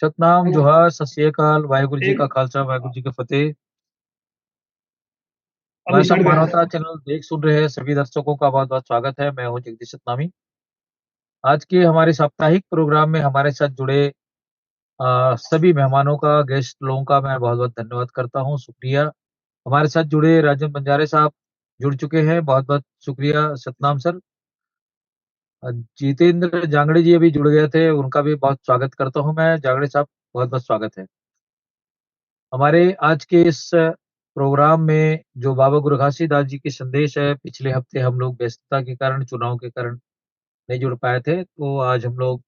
सतनाम, जोहार, सत श्री अकाल, वाहिगुरु जी का खालसा, वाहिगुरु जी की फतेह। हमारे सब मानवता चैनल देख सुन रहे हैं सभी दर्शकों का बहुत बहुत स्वागत है। मैं हूं जगदीश सतनामी। आज के हमारे साप्ताहिक प्रोग्राम में हमारे साथ जुड़े सभी मेहमानों का, गेस्ट लोगों का मैं बहुत बहुत धन्यवाद करता हूं, शुक्रिया। हमारे साथ जुड़े राजन बंजारे साहब जुड़ चुके हैं, बहुत बहुत शुक्रिया सतनाम सर। जितेंद्र जांगड़े जी अभी जुड़ गए थे, उनका भी बहुत स्वागत करता हूं मैं। जांगड़े साहब, बहुत बहुत स्वागत है। हमारे आज के इस प्रोग्राम में जो बाबा गुरु घासीदास जी के संदेश है, पिछले हफ्ते हम लोग व्यस्तता के कारण, चुनाव के कारण नहीं जुड़ पाए थे, तो आज हम लोग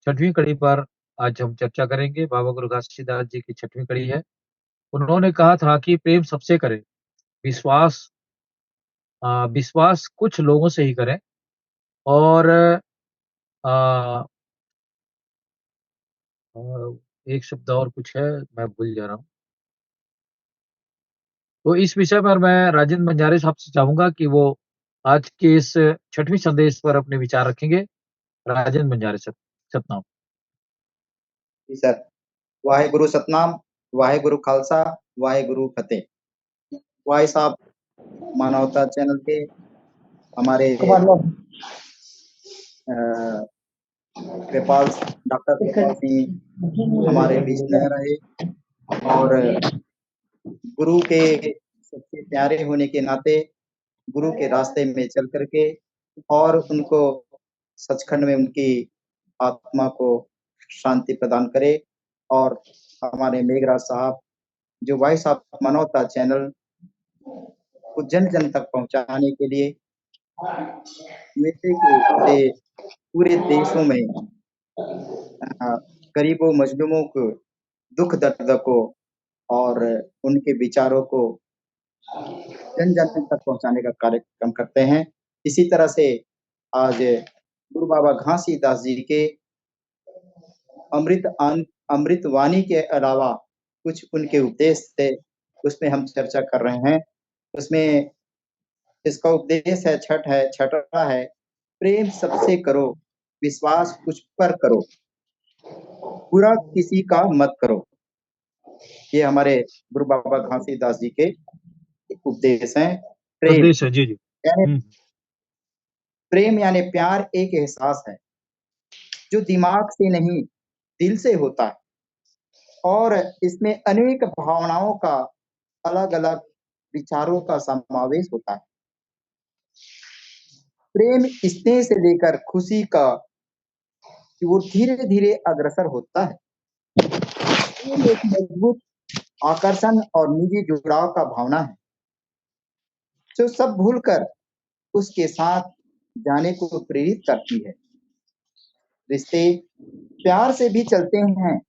छठवीं कड़ी पर आज हम चर्चा करेंगे। बाबा गुरु घासीदास जी की छठवीं कड़ी है। उन्होंने कहा था कि प्रेम सबसे करें, विश्वास विश्वास कुछ लोगों से ही करें, और आ, एक शब्द और कुछ है, मैं भूल जा रहा हूँ। तो इस विषय पर मैं राजेंद्र बंजारे साहब से चाहूंगा कि वो आज के इस छठवीं संदेश पर अपने विचार रखेंगे। राजेंद्र बंजारे सर, सतनाम। जी सर। वाहेगुरु सतनाम, वाहेगुरु खालसा, वाहेगुरु फतेह। वाहे साहब, मानवता चैनल के हमारे कृपाल डॉक्टर कृपाल सिंह हमारे बीच में रहे, और गुरु के सबसे प्यारे होने के नाते गुरु के रास्ते में चल करके और उनको सचखंड में उनकी आत्मा को शांति प्रदान करे। और हमारे मेघराज साहब जो वॉइस ऑफ मानवता चैनल को जन जन तक पहुंचाने के लिए पूरे देशों में गरीबों मजलूमों को दुख दर्द को और उनके विचारों को जन जन तक पहुंचाने का कार्यक्रम करते हैं। इसी तरह से आज गुरु बाबा घासीदास जी के अमृत वाणी के अलावा कुछ उनके उपदेश थे, उसमें हम चर्चा कर रहे हैं। उसमें इसका उपदेश है, छठा है, प्रेम सबसे करो, विश्वास कुछ पर करो, बुरा किसी का मत करो। ये हमारे गुरु बाबा घासीदास जी के उपदेश हैं। प्रेम जी जी। यानी प्रेम यानी प्यार एक एहसास है जो दिमाग से नहीं दिल से होता है, और इसमें अनेक भावनाओं का, अलग अलग विचारों का समावेश होता है। प्रेम स्नेह से लेकर खुशी का कि वो धीरे धीरे अग्रसर होता है। प्रेम एक मजबूत आकर्षण और निजी जुड़ाव का भावना है जो सब भूलकर उसके साथ जाने को प्रेरित करती है। रिश्ते प्यार से भी चलते हैं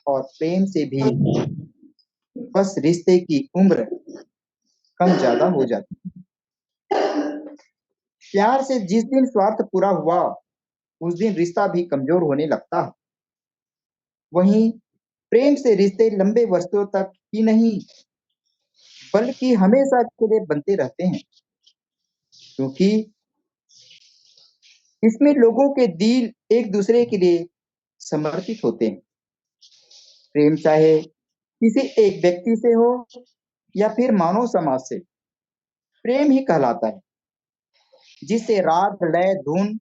और प्रेम से भी, बस रिश्ते की उम्र कम ज्यादा हो जाती है। प्यार से जिस दिन स्वार्थ पूरा हुआ उस दिन रिश्ता भी कमजोर होने लगता है। वहीं प्रेम से रिश्ते लंबे वर्षों तक ही नहीं बल्कि हमेशा के लिए बनते रहते हैं, क्योंकि इसमें लोगों के दिल एक दूसरे के लिए समर्पित होते हैं। प्रेम चाहे किसी एक व्यक्ति से हो या फिर मानव समाज से, प्रेम ही कहलाता है, जिससे राग, लय, धुन,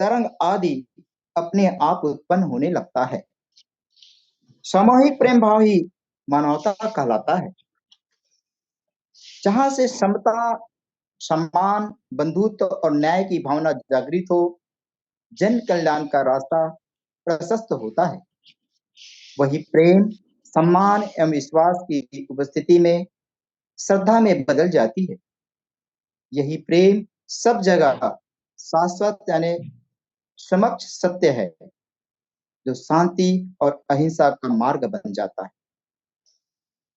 तरंग आदि अपने आप उत्पन्न होने लगता है। सामूहिक प्रेम भाव ही मानवता कहलाता है, जहां से समता, सम्मान, बंधुत्व और न्याय की भावना जागृत हो, जन कल्याण का रास्ता प्रशस्त होता है। वही प्रेम सम्मान एवं विश्वास की उपस्थिति में श्रद्धा में बदल जाती है। यही प्रेम सब जगह शाश्वत यानी समक्ष सत्य है, जो शांति और अहिंसा का मार्ग बन जाता है।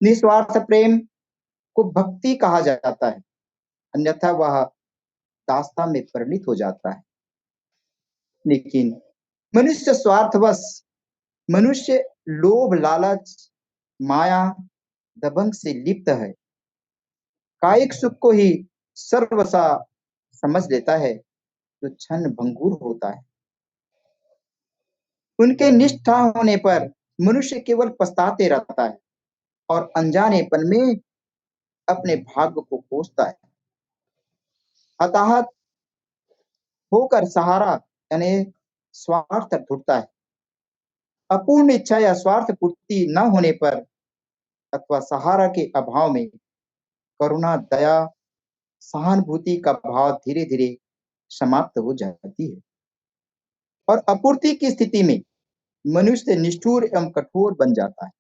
निस्वार्थ प्रेम को भक्ति कहा जाता है, अन्यथा वह दास्ता में परिणित हो जाता है। लेकिन मनुष्य स्वार्थवश, मनुष्य लोभ, लालच, माया, दबंग से लिप्त है। कायिक सुख को ही सर्वसा समझ लेता है, जो क्षण भंगुर होता है। उनके निष्ठा होने पर मनुष्य केवल पछताते रहता है और अनजानेपन में अपने भाग्य को कोसता है। हताहत होकर सहारा यानी स्वार्थ ढूंढता है। अपूर्ण इच्छा या स्वार्थ पूर्ति न होने पर अथवा सहारा के अभाव में करुणा, दया, सहानुभूति का भाव धीरे धीरे समाप्त हो जाती है और अपूर्ति की स्थिति में मनुष्य निष्ठुर एवं कठोर बन जाता है।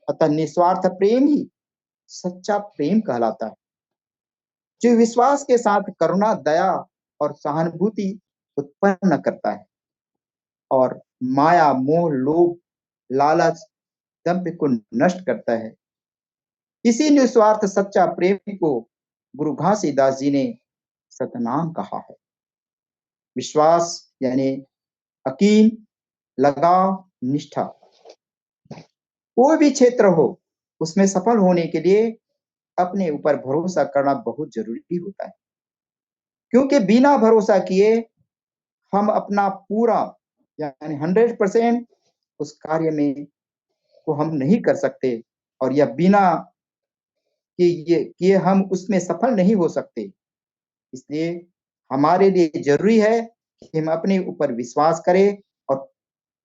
अतः निस्वार्थ प्रेम ही सच्चा प्रेम कहलाता है, जो विश्वास के साथ करुणा, दया और सहानुभूति उत्पन्न करता है और माया, मोह, लोभ, लालच, दंभ को नष्ट करता है। इसी निस्वार्थ सच्चा प्रेम को गुरु घासीदास जी ने सतनाम कहा है। विश्वास यानी यकीन, लगाव, निष्ठा। कोई भी क्षेत्र हो, उसमें सफल होने के लिए अपने ऊपर भरोसा करना बहुत जरूरी होता है, क्योंकि बिना भरोसा किए हम अपना पूरा यानी 100% उस कार्य में को हम नहीं कर सकते और यह बिना कि हम उसमें सफल नहीं हो सकते। इसलिए हमारे लिए जरूरी है कि हम अपने ऊपर विश्वास करें और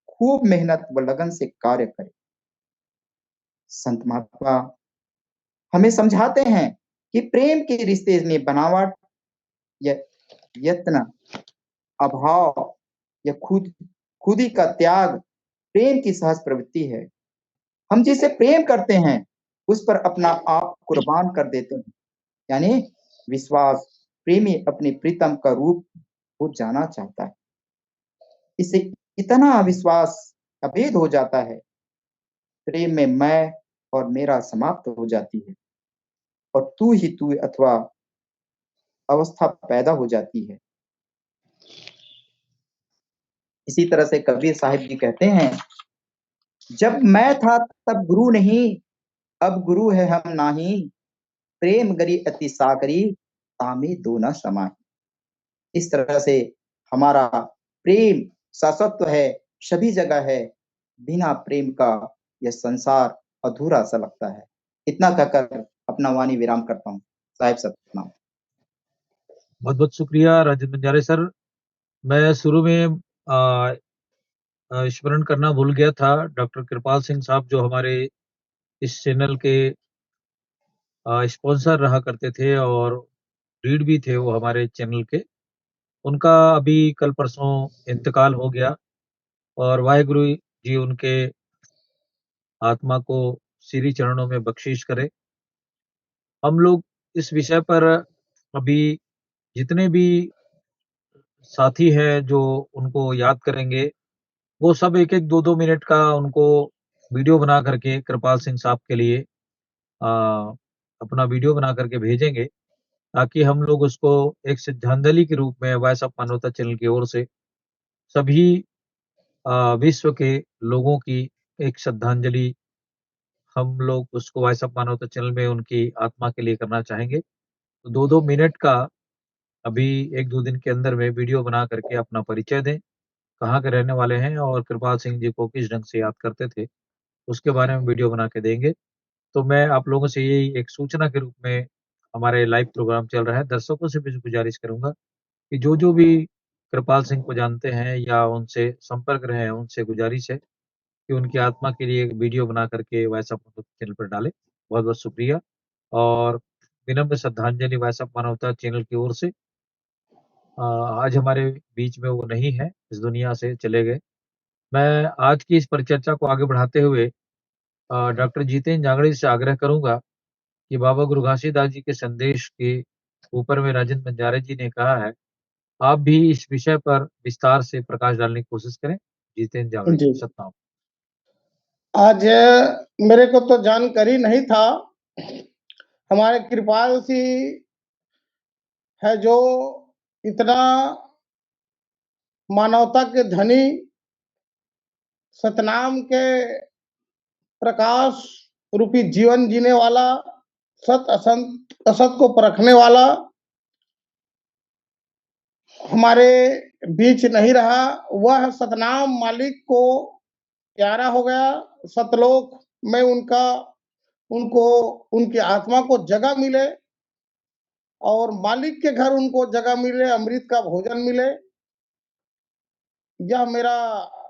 खूब मेहनत व लगन से कार्य करें। संत महात्मा हमें समझाते हैं कि प्रेम के रिश्ते में बनावट या यत्न, अभाव या खुदी का त्याग प्रेम की सहज प्रवृत्ति है। हम जिसे प्रेम करते हैं उस पर अपना आप कुर्बान कर देते हैं, यानी विश्वास प्रेमी अपने प्रीतम का रूप हो जाना चाहता है। इससे इतना विश्वास अभेद हो जाता है, प्रेम में मैं और मेरा समाप्त हो जाती है और तू ही तू अथवा अवस्था पैदा हो जाती है। इसी तरह से कबीर साहिब जी कहते हैं, जब मैं था तब गुरु नहीं, अब गुरु है हम नाही, प्रेम गरी अति सागरी, तामे दो न समाही। इस तरह से हमारा प्रेम शाश्वत है, सभी जगह है। बिना प्रेम का यह संसार अधूरा सा लगता है। इतना कहकर अपना वाणी विराम करता हूँ। साहिब सतनाम। बहुत बहुत शुक्रिया राजेंद्र बंजारे सर। मैं शुरू में स्मरण करना भूल गया था, डॉक्टर कृपाल सिंह साहब जो हमारे इस चैनल के स्पॉन्सर रहा करते थे और रीड भी थे वो हमारे चैनल के, उनका अभी कल परसों इंतकाल हो गया और वाहिगुरु जी उनके आत्मा को श्री चरणों में बख्शीश करे। हम लोग इस विषय पर अभी जितने भी साथी हैं जो उनको याद करेंगे, वो सब एक एक 2-2 मिनट का उनको वीडियो बना करके कृपाल सिंह साहब के लिए अपना वीडियो बना करके भेजेंगे, ताकि हम लोग उसको एक श्रद्धांजलि के रूप में वॉइस ऑफ मानवता चैनल की ओर से सभी विश्व के लोगों की एक श्रद्धांजलि हम लोग उसको वॉइस ऑफ मानवता चैनल में उनकी आत्मा के लिए करना चाहेंगे। तो 2-2 मिनट का अभी 1-2 दिन के अंदर में वीडियो बना करके अपना परिचय दें, कहाँ के रहने वाले हैं और कृपाल सिंह जी को किस ढंग से याद करते थे, उसके बारे में वीडियो बना के देंगे। तो मैं आप लोगों से यही एक सूचना के रूप में हमारे लाइव प्रोग्राम चल रहा है, दर्शकों से भी गुजारिश करूँगा कि जो भी कृपाल सिंह को जानते हैं या उनसे संपर्क रहे हैं, उनसे गुजारिश है कि उनकी आत्मा के लिए एक वीडियो बना करके वॉइस ऑफ मानवता चैनल पर डालें। बहुत-बहुत शुक्रिया और विनम्र श्रद्धांजलि वॉइस ऑफ मानवता चैनल की ओर से। आज हमारे बीच में वो नहीं है, इस दुनिया से चले गए। मैं आज की इस परिचर्चा को आगे बढ़ाते हुए डॉक्टर जितेंद्र जांगड़े से आग्रह करूँगा कि बाबा गुरु घासीदास जी के संदेश के ऊपर में राजेंद्र बंजारे जी ने कहा है, आप भी इस विषय पर विस्तार से प्रकाश डालने की कोशिश करें। जितेंद्र जांगड़े, जी। सतनाम। आज मेरे को तो जानकारी नहीं था, हमारे कृपाल सिंह है जो इतना मानवता के धनी, सतनाम के प्रकाश रूपी जीवन जीने वाला, सत असंत असत को परखने वाला हमारे बीच नहीं रहा। वह सतनाम मालिक को प्यारा हो गया। सतलोक में उनको उनकी आत्मा को जगह मिले और मालिक के घर उनको जगह मिले, अमृत का भोजन मिले। यह मेरा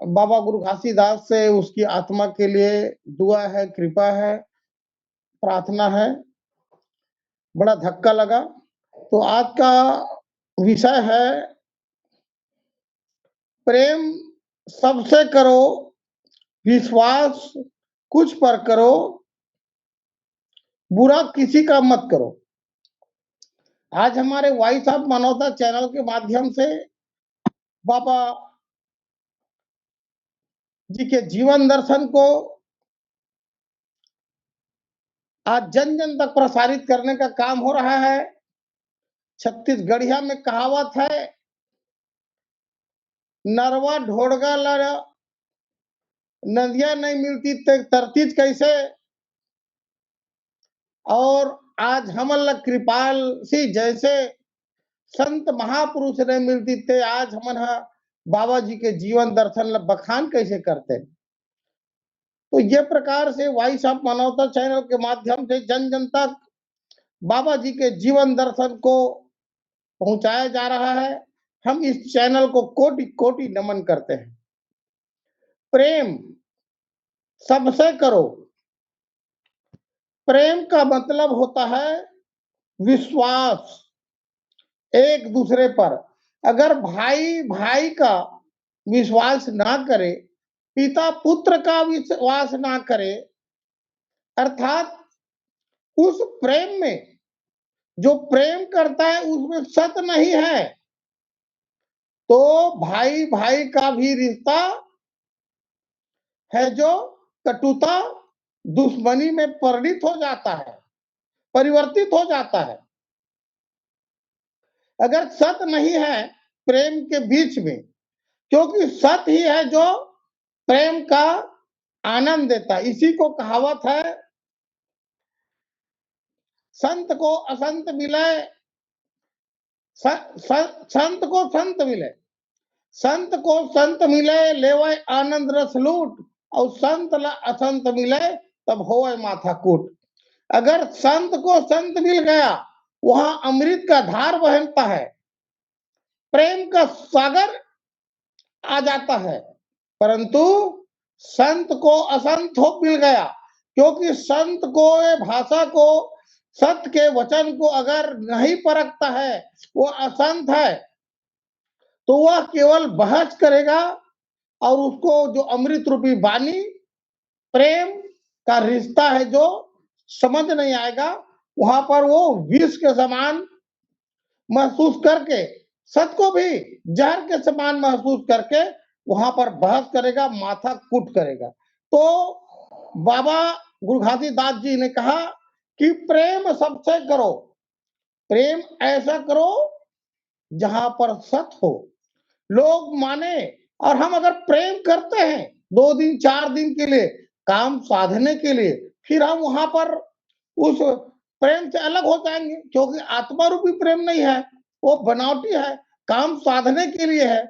बाबा गुरु घासीदास से उसकी आत्मा के लिए दुआ है, कृपा है, प्रार्थना है। बड़ा धक्का लगा। तो आज का विषय है प्रेम सबसे करो, विश्वास कुछ पर करो, बुरा किसी का मत करो। आज हमारे वॉइस ऑफ मानवता चैनल के माध्यम से बाबा जी के जीवन दर्शन को आज जन जन तक प्रसारित करने का काम हो रहा है। छत्तीसगढ़िया में कहावत है, नरवा ढोड़गा लड़ा नदियां नहीं मिलती तरतीज कैसे। और आज हमन कृपाल सी जैसे संत महापुरुष ने मिलती थे, आज हमन बाबा जी के जीवन दर्शन बखान कैसे करते। तो ये प्रकार से वॉइस ऑफ मानवता चैनल के माध्यम से जन जन तक बाबा जी के जीवन दर्शन को पहुंचाया जा रहा है। हम इस चैनल को कोटि कोटि नमन करते हैं। प्रेम सबसे करो। प्रेम का मतलब होता है विश्वास एक दूसरे पर। अगर भाई भाई का विश्वास ना करे, पिता पुत्र का विश्वास ना करे, अर्थात उस प्रेम में जो प्रेम करता है उसमें सत्य नहीं है, तो भाई भाई का भी रिश्ता है जो कटुता दुश्मनी में परिणित हो जाता है, परिवर्तित हो जाता है। अगर सत्य नहीं है प्रेम के बीच में, क्योंकि सत्य ही है जो प्रेम का आनंद देता है। इसी को कहावत है, संत को असंत मिले, संत को संत मिले, संत को संत मिले लेवे आनंद रस लूट, और संत ला असंत मिले तब होवे माथा कूट। अगर संत को संत मिल गया, वहां अमृत का धार बहता है, प्रेम का सागर आ जाता है। परंतु संत को असंत हो मिल गया, क्योंकि संत को ये भाषा को, सत्य के वचन को अगर नहीं परखता है, वो असंत है, तो वह केवल बहस करेगा और उसको जो अमृत रूपी वाणी प्रेम का रिश्ता है जो समझ नहीं आएगा। वहां पर वो विष के समान महसूस करके, सत्य को भी जहर के समान महसूस करके वहां पर बहस करेगा, माथा कूट करेगा। तो बाबा गुरु घासीदास जी ने कहा कि प्रेम सबसे करो। प्रेम ऐसा करो जहां पर सत्य हो, लोग माने। और हम अगर प्रेम करते हैं 2 दिन 4 दिन के लिए, काम साधने के लिए, फिर हम वहां पर उस प्रेम से अलग हो जाएंगे, क्योंकि आत्मा रूपी प्रेम नहीं है, वो बनावटी है, काम साधने के लिए है।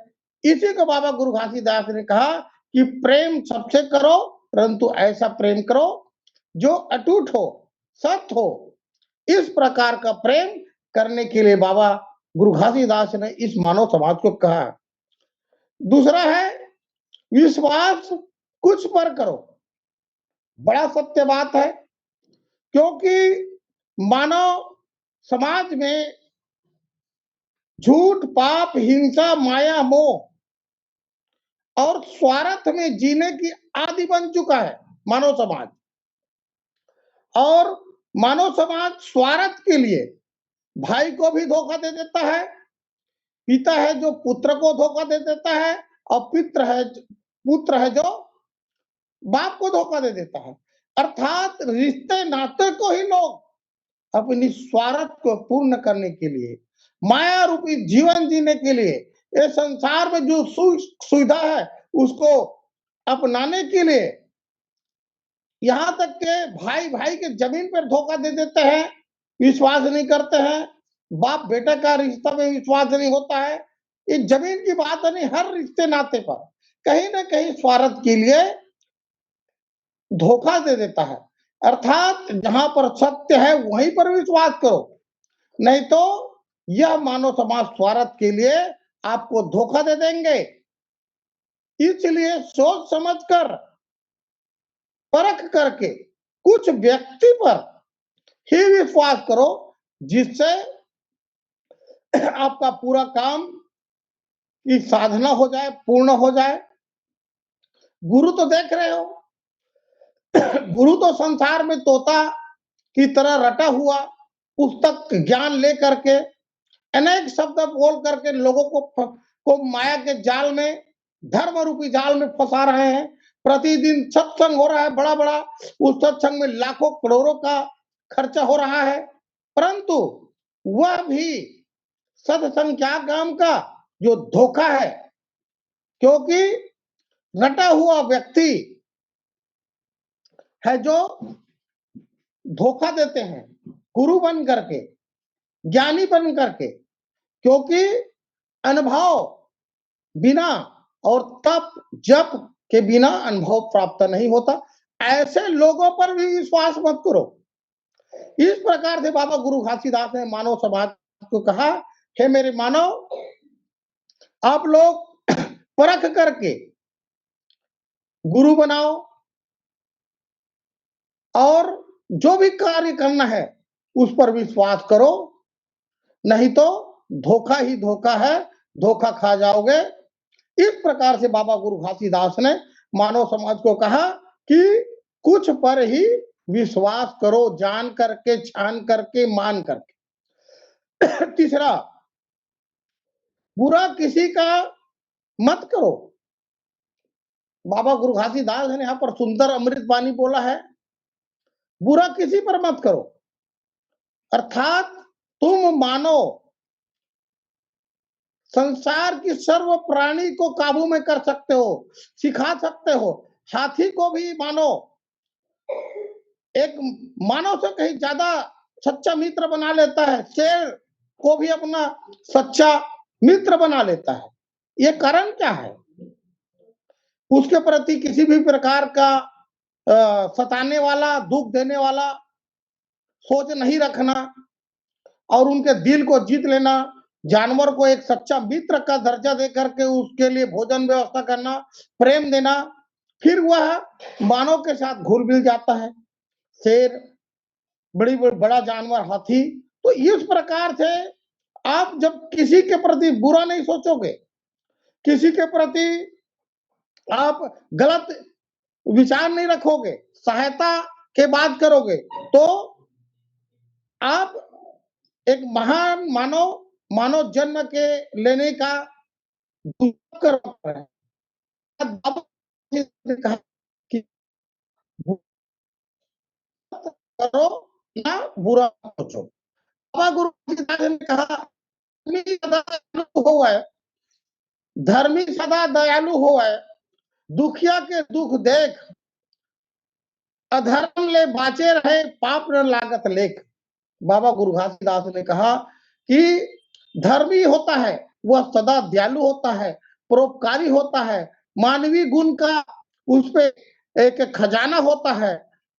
इसी को बाबा गुरु घासीदास ने कहा कि प्रेम सबसे करो, परंतु ऐसा प्रेम करो जो अटूट हो, सत्य हो। इस प्रकार का प्रेम करने के लिए बाबा गुरु घासीदास ने इस मानव समाज को कहा। दूसरा है विश्वास कुछ पर करो। बड़ा सत्य बात है, क्योंकि मानव समाज में झूठ, पाप, हिंसा, माया, मोह और स्वार्थ में जीने की आदि बन चुका है मानव समाज। और मानव समाज स्वार्थ के लिए भाई को भी धोखा दे देता है, पिता है जो पुत्र को धोखा दे देता है, और पुत्र है जो बाप को धोखा दे देता है। अर्थात रिश्ते नाते को ही लोग अपनी स्वार्थ को पूर्ण करने के लिए, माया रूपी जीवन जीने के लिए, ये संसार में जो सुविधा है उसको अपनाने के लिए, यहां तक के भाई भाई के जमीन पर धोखा दे देते हैं, विश्वास नहीं करते हैं। बाप बेटा का रिश्ता में विश्वास नहीं होता है। ये जमीन की बात नहीं, हर रिश्ते नाते पर कहीं ना कहीं स्वार्थ के लिए धोखा दे देता है। अर्थात जहां पर सत्य है वहीं पर विश्वास करो, नहीं तो यह मानव समाज स्वार्थ के लिए आपको धोखा दे देंगे। इसलिए सोच समझकर, परख करके कुछ व्यक्ति पर ही विश्वास करो, जिससे आपका पूरा काम की साधना हो जाए, पूर्ण हो जाए। गुरु तो देख रहे हो, गुरु तो संसार में तोता की तरह रटा हुआ पुस्तक ज्ञान ले करके अनेक शब्द बोल करके लोगों को माया के जाल में, धर्म रूपी जाल में फंसा रहे हैं। प्रतिदिन सत्संग हो रहा है बड़ा बड़ा, उस सत्संग में लाखों करोड़ों का खर्चा हो रहा है, परंतु वह भी सत्संग क्या काम का, जो धोखा है। क्योंकि रटा हुआ व्यक्ति है जो धोखा देते हैं गुरु बन करके, ज्ञानी बन करके, क्योंकि अनुभव बिना और तप जप के बिना अनुभव प्राप्त नहीं होता। ऐसे लोगों पर भी विश्वास मत करो। इस प्रकार से बाबा गुरु घासीदास ने मानव समाज को कहा, हे मेरे मानव, आप लोग परख करके गुरु बनाओ और जो भी कार्य करना है उस पर विश्वास करो, नहीं तो धोखा ही धोखा है, धोखा खा जाओगे। इस प्रकार से बाबा गुरु घासीदास ने मानव समाज को कहा कि कुछ पर ही विश्वास करो, जान करके, छान करके, मान करके। तीसरा, बुरा किसी का मत करो। बाबा गुरु घासीदास ने यहां पर सुंदर अमृत वाणी बोला है, बुरा किसी पर मत करो। अर्थात तुम मानो संसार की सर्व प्राणी को काबू में कर सकते हो, सिखा सकते हो। हाथी को भी मानो एक मानव से कहीं ज्यादा सच्चा मित्र बना लेता है, शेर को भी अपना सच्चा मित्र बना लेता है। ये कारण क्या है? उसके प्रति किसी भी प्रकार का सताने वाला, दुख देने वाला सोच नहीं रखना और उनके दिल को जीत लेना, जानवर को एक सच्चा मित्र का दर्जा दे करके उसके लिए भोजन व्यवस्था करना, प्रेम देना, फिर वह मानव के साथ घुल मिल जाता है। शेर, बड़ा जानवर हाथी। तो इस प्रकार से आप जब किसी के प्रति बुरा नहीं सोचोगे, किसी के प्रति आप गलत विचार नहीं रखोगे, सहायता के बात करोगे, तो आप एक महान मानव जन्म के लेने का कर रहे हैं। कहा कि करो ना बुरा सोचो। बाबा गुरु ने कहा, धर्मी सदा दयालु होवे, दुखिया के दुख देख, अधर्म ले बाचे रहे, पाप न लागत लेख। बाबा गुरु घासीदास ने कहा कि धर्मी होता है वह सदा दयालु होता है, परोपकारी होता है, मानवीय गुण का उस पे एक खजाना होता है,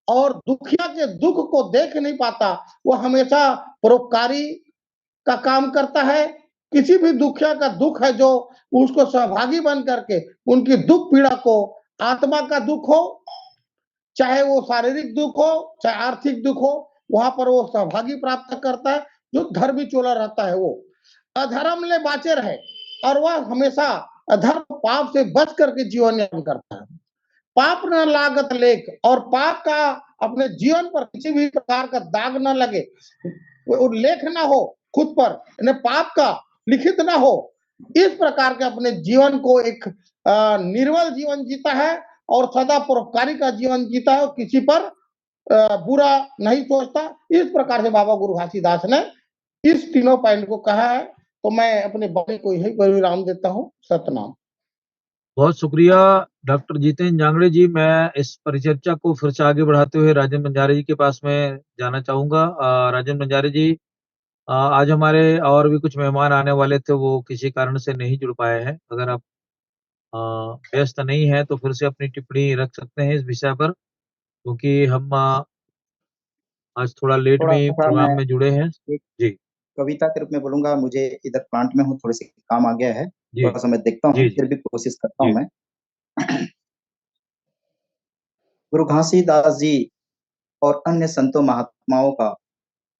और दुखिया के दुख को देख नहीं पाता, वह हमेशा परोपकारी का काम करता है। किसी भी दुखिया का दुख है जो उसको सहभागी बन करके उनकी दुख पीड़ा को, आत्मा का दुख हो, चाहे वो शारीरिक दुख हो, चाहे आर्थिक दुख हो, वहां पर वो सहभागी प्राप्त करता है। जो धर्मी चोला रहता है वो अधर्म ले बाचे रहे, और वह हमेशा अधर्म पाप से बच करके जीवन यापन करता है। पाप न लागत लेख, और पाप का अपने जीवन पर किसी भी प्रकार का दाग न लगे, लेख ना हो खुद पर, पाप का लिखित ना हो। इस प्रकार के अपने जीवन को एक निर्मल जीवन जीता है और सदा परोपकारी का जीवन जीता है, और किसी पर बुरा नहीं सोचता। इस प्रकार से बाबा गुरु घासीदास ने इस तीनों पॉइंट को कहा है। तो मैं अपने वाणी को यही पर विराम देता हूँ। सतनाम। बहुत शुक्रिया डॉक्टर जितेंद्र जांगड़े जी। मैं इस परिचर्चा को फिर से आगे बढ़ाते हुए राजन बंजारे जी के पास में जाना चाहूंगा। राजन बंजारे जी, आज हमारे और भी कुछ मेहमान आने वाले थे, वो किसी कारण से नहीं जुड़ पाए हैं। अगर आप व्यस्त नहीं है तो फिर से अपनी टिप्पणी रख सकते हैं इस विषय पर। क्योंकि हम आज थोड़ा लेट थोड़ा में सा मैं प्रोग्राम में जुड़े हैं। एक जी, कविता के रूप में बोलूंगा। मुझे इधर प्लांट में हूँ, थोड़े से काम आ गया है, जी, थोड़ा सा मैं देखता हूँ, जी, जी, फिर भी कोशिश करता हूँ जी, मैं। गुरु घासीदास जी और अन्य संतों महात्माओं का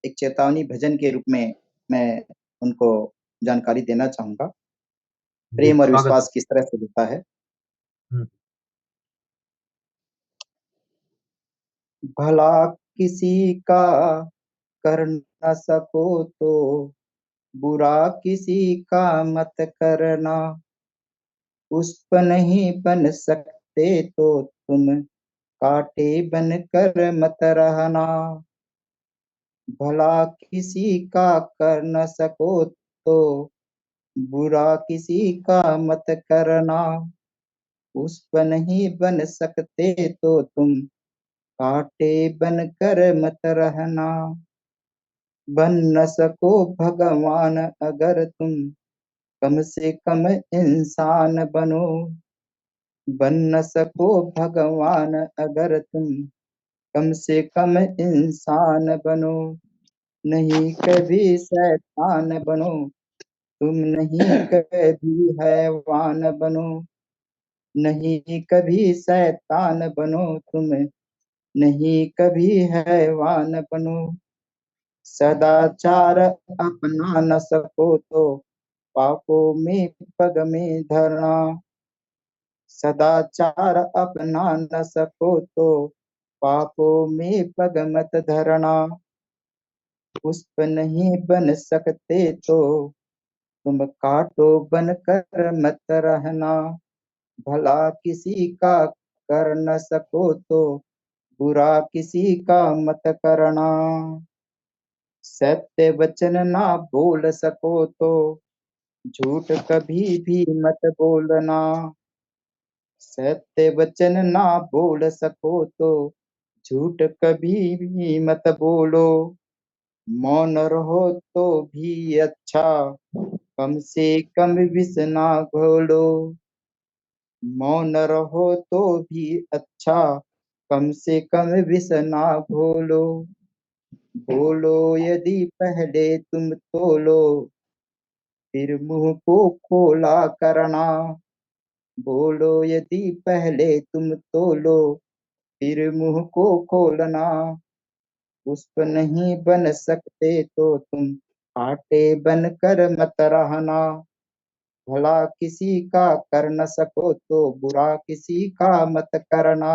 एक चेतावनी भजन के रूप में मैं उनको जानकारी देना चाहूंगा। जी, प्रेम और स्वागत है। विश्वास किस तरह से होता है। हुँ, भला किसी का कर न सको तो बुरा किसी का मत करना। पुष्प नहीं बन सकते तो तुम कांटे बन कर मत रहना। भला किसी का कर न सको तो बुरा किसी का मत करना। पुष्प नहीं बन सकते तो तुम कांटे बन कर मत रहना। बन न सको भगवान अगर तुम कम से कम इंसान बनो। बन न सको भगवान अगर तुम कम से कम इंसान बनो। नहीं कभी शैतान बनो, तुम नहीं कभी हैवान बनो। नहीं कभी शैतान बनो तुम, नहीं कभी हैवान बनो। सदाचार अपना न सको तो पापों में पग में धरना। सदाचार अपना न सको तो पापों में पग मत धरना। पुष्प नहीं बन सकते तो तुम कांटो बन कर मत रहना। भला किसी का कर न सको तो बुरा किसी का मत करना। सत्य वचन ना बोल सको तो झूठ कभी भी मत बोलना। सत्य वचन ना बोल सको तो झूठ कभी भी मत बोलो। मौन रहो तो भी अच्छा, कम से कम विष ना घोलो। मौन रहो तो भी अच्छा, कम से कम विष ना घोलो। बोलो यदि पहले तुम तोलो, फिर मुंह को खोला करना। बोलो यदि पहले तुम तोलो, फिर मुंह को खोलना। पुष्प नहीं बन सकते तो तुम कांटे बन कर मत रहना। भला किसी का कर न सको तो बुरा किसी का मत करना।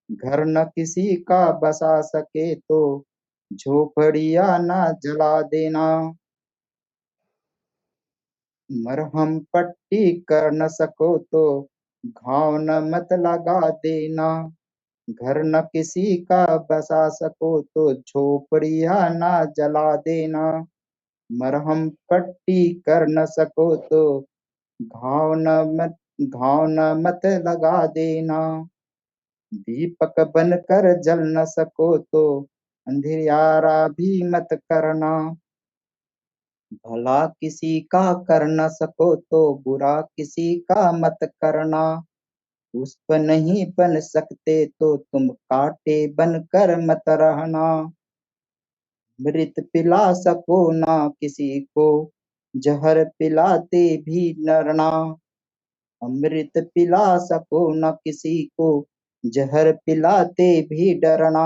घर न किसी का बसा सके तो झोपड़िया न जला देना। मरहम पट्टी कर न सको तो घाव न मत लगा देना। घर न किसी का बसा सको तो झोपड़िया न जला देना। मरहम पट्टी कर न सको तो घाव न मत लगा देना। दीपक बनकर जल न सको तो अंधियारा भी मत करना। भला किसी का कर न सको तो बुरा किसी का मत करना। पुष्प नहीं बन सकते तो तुम कांटे बनकर मत रहना। मृत पिला सको ना किसी को, जहर पिलाते भी डरना। अमृत पिला सको न किसी को, जहर पिलाते भी डरना।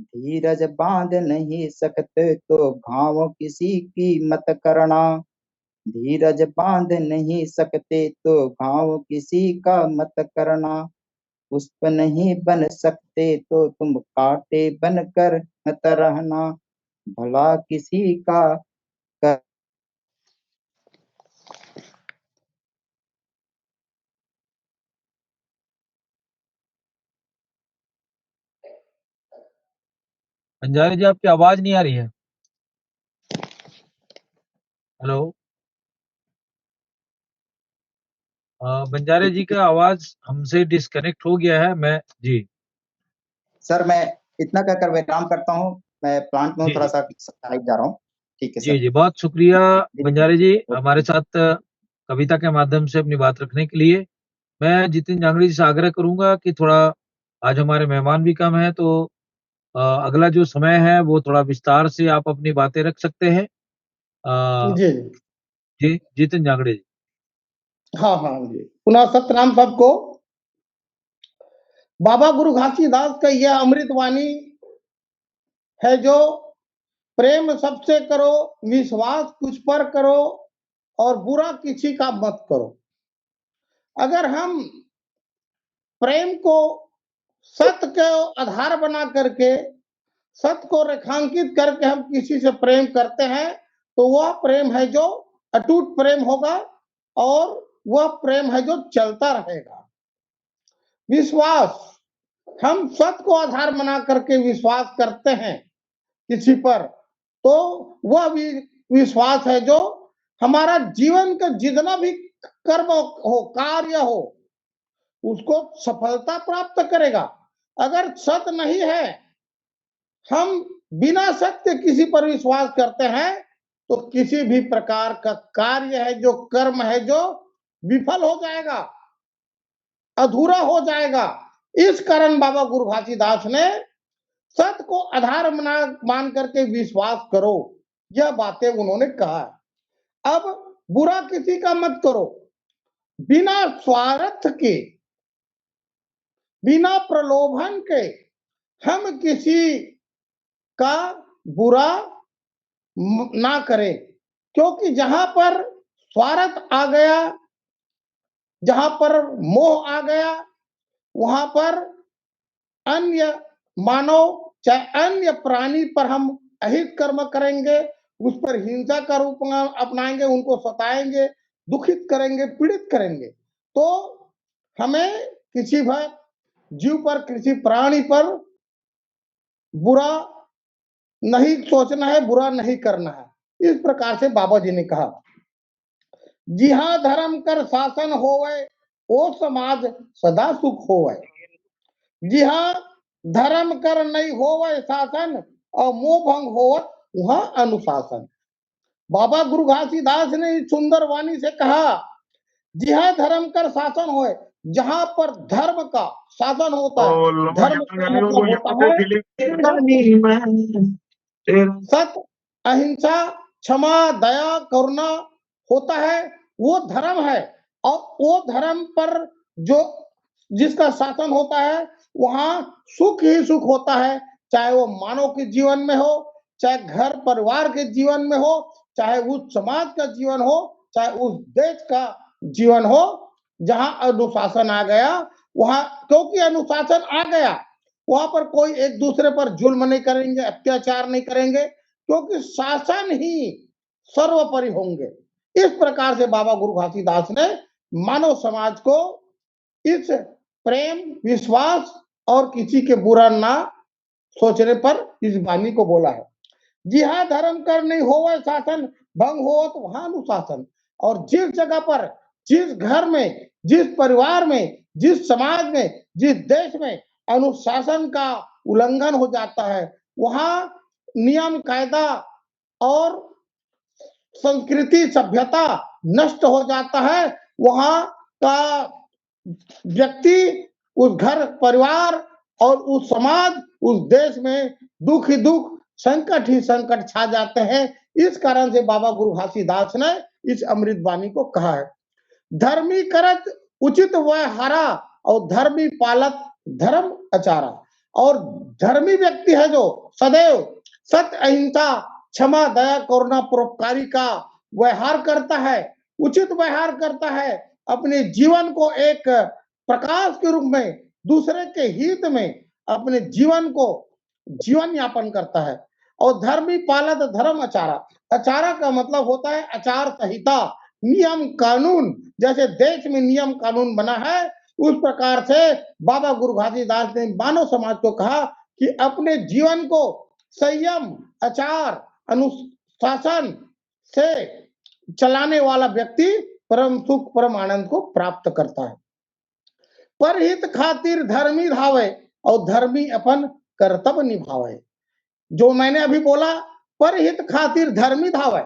धीरज बांध नहीं सकते तो घाव किसी की मत करना। धीरज बांध नहीं सकते तो घाव किसी का मत करना। पुष्प नहीं बन सकते तो तुम कांटे बनकर मत रहना। भला किसी का कर बंजारे जी आपकी आवाज़ नहीं आ रही है। हेलो? बंजारे जी का आवाज़ हमसे डिस्कनेक्ट हो गया है। मैं जी, सर, मैं इतना कहकर विराम करता हूँ। मैं प्लांट में हूँ, जी, थोड़ा जी। सा साइड जा रहा हूँ। ठीक है जी, सर। जी, बहुत शुक्रिया बंजारे जी हमारे ओके। साथ कविता के माध्यम से अपनी बात रखने के लिए। मैं जितिन जांगड़ी जी से आग्रह करूँगा कि थोड़ा आज हमारे मेहमान भी कम हैं, तो अगला जो समय है वो थोड़ा विस्तार से आप अपनी बातें रख सकते हैं। जी जी, जितिन जांगड़े जी। हाँ हाँ जी, पुनः सतनाम सबको। बाबा गुरु घासीदास का यह अमृतवाणी है जो प्रेम सबसे करो, विश्वास कुछ पर करो और बुरा किसी का मत करो। अगर हम प्रेम को सत्य को आधार बना करके, सत्य को रेखांकित करके हम किसी से प्रेम करते हैं, तो वह प्रेम है जो अटूट प्रेम होगा और वह प्रेम है जो चलता रहेगा। विश्वास, हम सत्य को आधार बना करके विश्वास करते हैं किसी पर, तो वह भी विश्वास है जो हमारा जीवन का जितना भी कर्म हो, कार्य हो, उसको सफलता प्राप्त करेगा। अगर सत्य नहीं है, हम बिना सत्य किसी पर विश्वास करते हैं, तो किसी भी प्रकार का कार्य है जो कर्म है जो विफल हो जाएगा, अधूरा हो जाएगा। इस कारण बाबा गुरु घासीदास ने सत्य को आधार मान करके विश्वास करो, यह बातें उन्होंने कहा। अब बुरा किसी का मत करो, बिना स्वार्थ के, बिना प्रलोभन के हम किसी का बुरा ना करें, क्योंकि जहां पर स्वार्थ आ गया, जहां पर मोह आ गया, वहां पर अन्य मानव चाहे अन्य प्राणी पर हम अहित कर्म करेंगे, उस पर हिंसा का रूप अपनाएंगे, उनको सताएंगे, दुखित करेंगे, पीड़ित करेंगे। तो हमें किसी भी जीव पर, किसी प्राणी पर बुरा नहीं सोचना है, बुरा नहीं करना है। इस प्रकार से बाबा जी ने कहा, जिहा धर्म कर शासन होवे, ओ समाज सदा सुख होवे। जिहा धर्म कर नहीं होवे शासन और मोह भंग होवत वहां अनुशासन। बाबा गुरु घासीदास ने इस सुंदर वाणी से कहा, जिहा धर्म कर शासन होए, जहां पर धर्म का शासन होता है, धर्म का मतलब होता है सत्य, अहिंसा, क्षमा, दया, करुणा होता है, वो धर्म है। और वो धर्म पर जो जिसका शासन होता है, वहां सुख ही सुख होता है, चाहे वो मानव के जीवन में हो, चाहे घर परिवार के जीवन में हो, चाहे उस समाज का जीवन हो, चाहे उस देश का जीवन हो। जहां अनुशासन आ गया, वहां क्योंकि अनुशासन आ गया, वहां पर कोई एक दूसरे पर जुल्म नहीं करेंगे, अत्याचार नहीं करेंगे, क्योंकि शासन ही सर्वोपरि होंगे। इस प्रकार से बाबा गुरु घासीदास ने मानव समाज को इस प्रेम, विश्वास और किसी के बुरा ना सोचने पर इस वाणी को बोला है। जिहा धर्म कर नहीं होवे शासन, भंग हो तो वहां अनुशासन। और जिस जगह पर, जिस घर में, जिस परिवार में, जिस समाज में, जिस देश में अनुशासन का उल्लंघन हो जाता है, वहां नियम कायदा और संस्कृति सभ्यता नष्ट हो जाता है। वहां का व्यक्ति, उस घर परिवार और उस समाज, उस देश में दुख ही दुख, संकट ही संकट छा जाते हैं। इस कारण से बाबा गुरु घासीदास ने इस अमृत वाणी को कहा है, धर्मी करत उचित व्यवहारा और धर्मी पालत धर्म आचारा। और धर्मी व्यक्ति है जो सदैव सत्य, अहिंसा, क्षमा, दया, करुणा, परोपकारी का व्यवहार करता है, उचित व्यवहार करता है, अपने जीवन को एक प्रकाश के रूप में, दूसरे के हित में अपने जीवन को जीवन यापन करता है। और धर्मी पालत धर्म आचारा, आचारा का मतलब होता है आचार संहिता, नियम कानून। जैसे देश में नियम कानून बना है, उस प्रकार से बाबा गुरु घासीदास ने मानव समाज को कहा कि अपने जीवन को संयम, आचार, अनुशासन से चलाने वाला व्यक्ति परम सुख, परम आनंद को प्राप्त करता है। परहित खातिर धर्मी धावे और धर्मी अपन कर्तव्य निभावे। जो मैंने अभी बोला, परहित खातिर धर्मी धावे,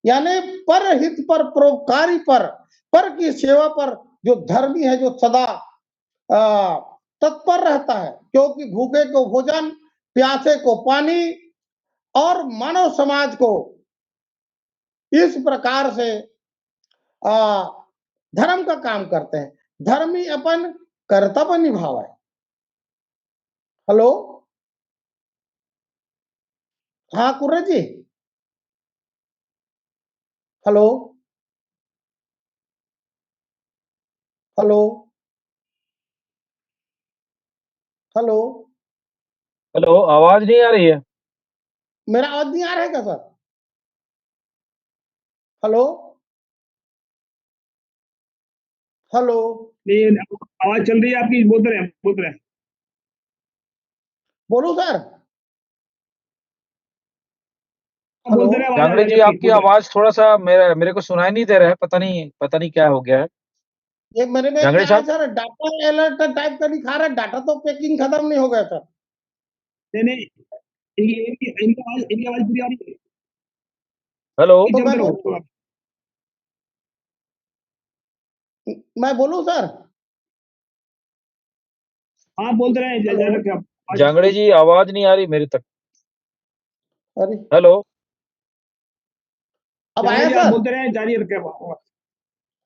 यानी परहित पर, परोपकारी पर, पर की सेवा पर जो धर्मी है, जो सदा तत्पर रहता है, क्योंकि भूखे को भोजन, प्यासे को पानी और मानव समाज को इस प्रकार से धर्म का काम करते हैं। धर्मी अपन कर्तव्य निभावे। हेलो, हाँ कुर्रे जी, हेलो हेलो हेलो, हेलो, आवाज नहीं आ रही है? मेरा आवाज नहीं आ रहा है क्या सर? हेलो हेलो, नहीं, आवाज चल रही है आपकी, बोलते रहे। बोलू सर? हेलो, बोलते रहे, आवाज आ जांगड़े रही जी, है आपकी, आपकी बोलते रहे। आवाज थोड़ा सा मेरे को सुनाई नहीं दे रहा है। पता नहीं क्या हो गया है। ये मेरे में जांगड़े क्या है साहब, सर, डाटा अलर्ट टाइप का दिखा रहा है, डाटा तो पैकिंग खत्म नहीं हो गया सर। नहीं, इनकी आवाज पूरी आ रही है। हेलो। तो जमते रहो थोड़ा। मैं बोलूं सर? हाँ, बोलते रहे, हेलो, जारी रखे आप। जांगड़े जी, आवाज नहीं आ रही मेरे तक। अरे हेलो। अब जारी आया जी, आप सर? बोलते रहे, जारी रखे आप।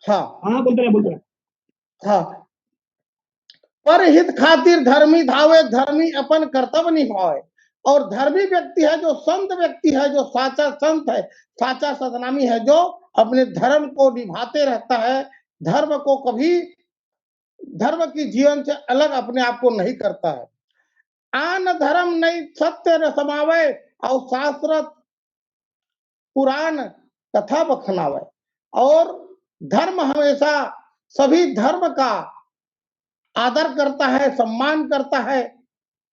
हाँ हाँ, बोलते रहे। हाँ। पर हित खातिर धर्मी धावे, धर्मी अपन कर्तव्य निभावे। और धर्मी व्यक्ति है जो संत व्यक्ति है, जो साचा संत है, साचा सतनामी है, जो अपने धर्म को निभाते रहता है, धर्म को कभी धर्म की जीवन से अलग अपने आप को नहीं करता है। आन धर्म नहीं सत्य न समावे, और शास्त्र पुराण कथा बखनावे। और धर्म हमेशा सभी धर्म का आदर करता है, सम्मान करता है,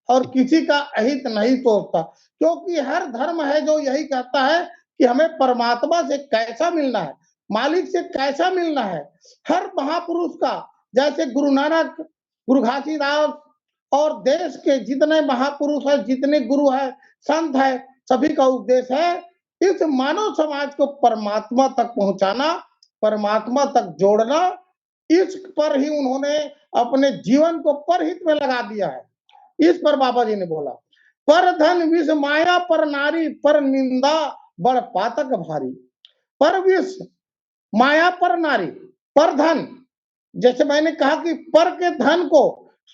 और किसी का अहित नहीं सोचता, क्योंकि हर धर्म है जो यही कहता है कि हमें परमात्मा से कैसा मिलना है, मालिक से कैसा मिलना है। हर महापुरुष का, जैसे गुरु नानक, गुरु घासीदास और देश के जितने महापुरुष है, जितने गुरु है, संत है, सभी का उद्देश्य है इस मानव समाज को परमात्मा तक पहुंचाना, परमात्मा तक जोड़ना। इस पर ही उन्होंने अपने जीवन को परहित में लगा दिया है। इस पर बाबा जी ने बोला, पर धन विष माया, पर नारी, पर निंदा बड़ पातक भारी। पर विष माया, पर नारी, पर धन, जैसे मैंने कहा कि पर के धन को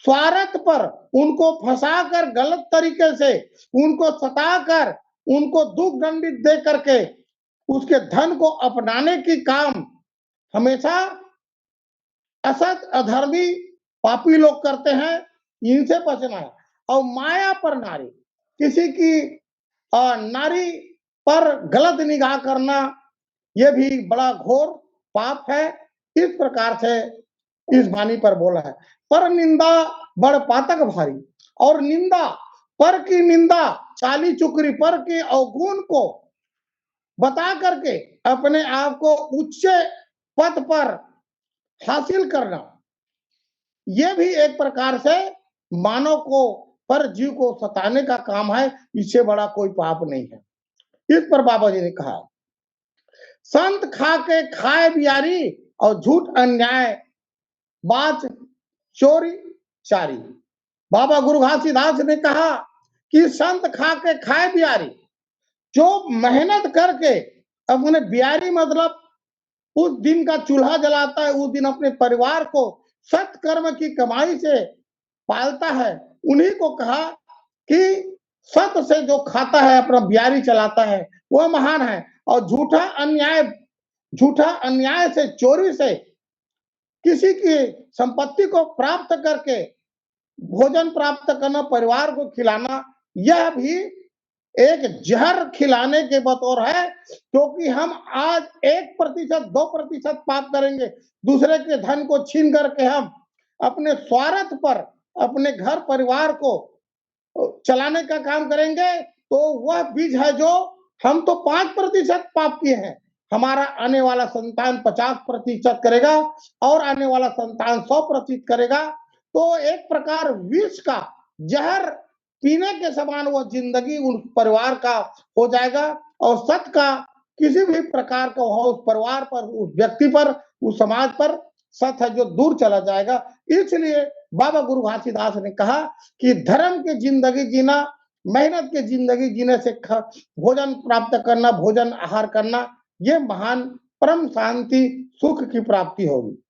स्वार्थ पर उनको फंसाकर, गलत तरीके से उनको सताकर, उनको दुख दंडित दे करके उसके धन को अपनाने की काम हमेशा असत, अधर्मी, पापी लोग करते हैं। इनसे बचना है। और माया पर नारी, किसी की नारी पर गलत निगाह करना, यह भी बड़ा घोर पाप है। इस प्रकार से इस वाणी पर बोला है, पर निंदा बड़ पातक भारी। और निंदा, पर की निंदा, चाली चुकरी पर के अवगुण को बता करके अपने आप को उच्च पद पर हासिल करना, यह भी एक प्रकार से मानव को, पर जीव को सताने का काम है। इससे बड़ा कोई पाप नहीं है। इस पर बाबा जी ने कहा, संत खा के खाए बियारी, और झूठ अन्याय बात चोरी चारी। बाबा गुरु घासीदास ने कहा कि संत खा के खाए बियारी, जो मेहनत करके अपने बियारी मतलब उस दिन का चूल्हा जलाता है, उस दिन अपने परिवार को सत्कर्म की कमाई से पालता है, उन्हीं को कहा कि सत से जो खाता है, अपना बियारी चलाता है, वह महान है। और झूठा अन्याय से, चोरी से किसी की संपत्ति को प्राप्त करके भोजन प्राप्त करना, परिवार को खिलाना, यह भी एक जहर खिलाने के बतौर है। क्योंकि हम आज 1%, 2% पाप करेंगे, दूसरे के धन को छीन करके हम अपने स्वार्थ पर अपने घर परिवार को चलाने का काम करेंगे, तो वह बीज है जो हम तो 5% पाप किए हैं, हमारा आने वाला संतान 50% करेगा, और आने वाला संतान 100% करेगा। तो एक प्रकार विष का जहर पीने के समान वह जिंदगी उन परिवार का हो जाएगा, और सत का किसी भी प्रकार का वह उस परिवार पर, उस व्यक्ति पर, उस समाज पर सत है जो दूर चला जाएगा। इसलिए बाबा गुरु घासीदास ने कहा कि धर्म की जिंदगी जीना, मेहनत की जिंदगी जीने से भोजन प्राप्त करना, भोजन आहार करना, ये महान परम शांति सुख की प्राप्ति होगी।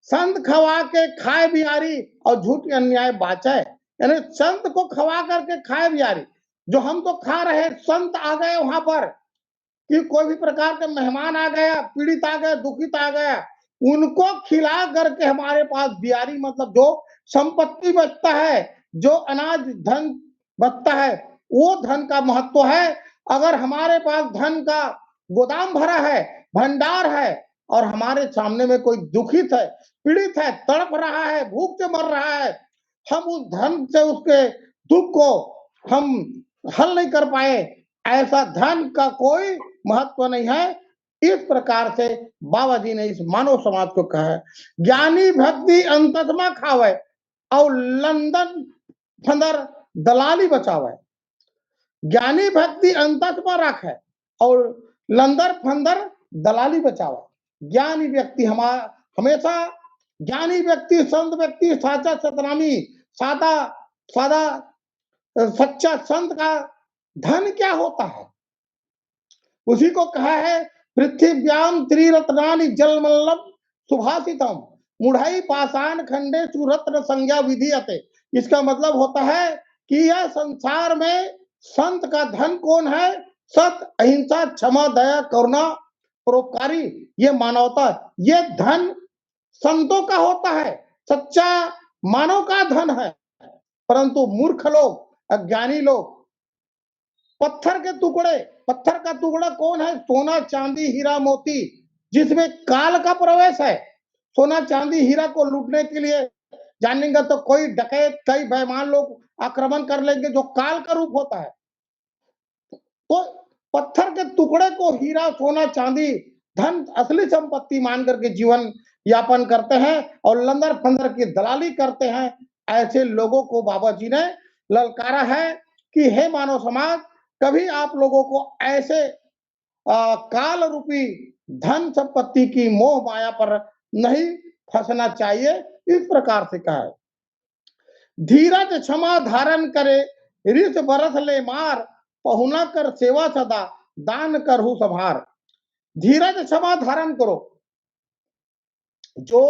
संत खवा के खाए बिहारी और झूठ अन्याय बाचाए, यानी संत को खवा करके खाए बिहारी। जो हम तो खा रहे, संत आ गए वहां पर कि कोई भी प्रकार के मेहमान आ गया, पीड़ित आ गया, दुखित आ गया, उनको खिला करके हमारे पास बिहारी मतलब जो संपत्ति बचता है, जो अनाज धन बचता है, वो धन का महत्व है। अगर हमारे पास धन का गोदाम भरा है, भंडार है, और हमारे सामने में कोई दुखित है, पीड़ित है, तड़प रहा है, भूख से मर रहा है, हम उस धन से उसके दुख को हम हल नहीं कर पाए, ऐसा धन का कोई महत्व नहीं है। इस प्रकार से बाबा जी ने इस मानव समाज को कहा है, ज्ञानी भक्ति अंततमा खावे और लंदन फंदर दलाली बचावे। ज्ञानी भक्ति अंततमा रखे और लंदर फंदर दलाली बचावे। ज्ञानी व्यक्ति हमेशा ज्ञानी व्यक्ति, संत व्यक्ति, साचा सतनामी, सादा सादा सच्चा संत का धन क्या होता है? उसी को कहा है, पृथ्व्याम त्रिरत्नानि जलमल्लम सुभाषितम मुढ़ई पाषाण खंडे सुरत्न संज्ञा विधीयते। इसका मतलब होता है कि यह संसार में संत का धन कौन है? सत्य, अहिंसा, क्षमा, दया, करुणा, परोपकारी, ये मानवता, ये धन संतों का होता है, सच्चा मानव का धन है। परंतु मूर्ख लोग, अज्ञानी लोग पत्थर का टुकड़ा कौन है? सोना, चांदी, हीरा, मोती, जिसमें काल का प्रवेश है। सोना, चांदी, हीरा को लूटने के लिए जानेंगे तो कोई डकैत, कई बेईमान लोग आक्रमण कर लेंगे, जो काल का रूप होता है। तो पत्थर के टुकड़े को हीरा, सोना, चांदी, धन, असली संपत्ति मान करके जीवन यापन करते हैं और लंदर फंदर की दलाली करते हैं। ऐसे लोगों को बाबा जी ने ललकारा है कि हे मानव समाज, कभी आप लोगों को ऐसे काल रूपी धन संपत्ति की मोह माया पर नहीं फंसना चाहिए। इस प्रकार से कहा है, धीरज क्षमा धारण करे, रिस बरस ले मार, पहुना कर सेवा सदा, दान करहु संभार। धीरज क्षमा धारण करो। जो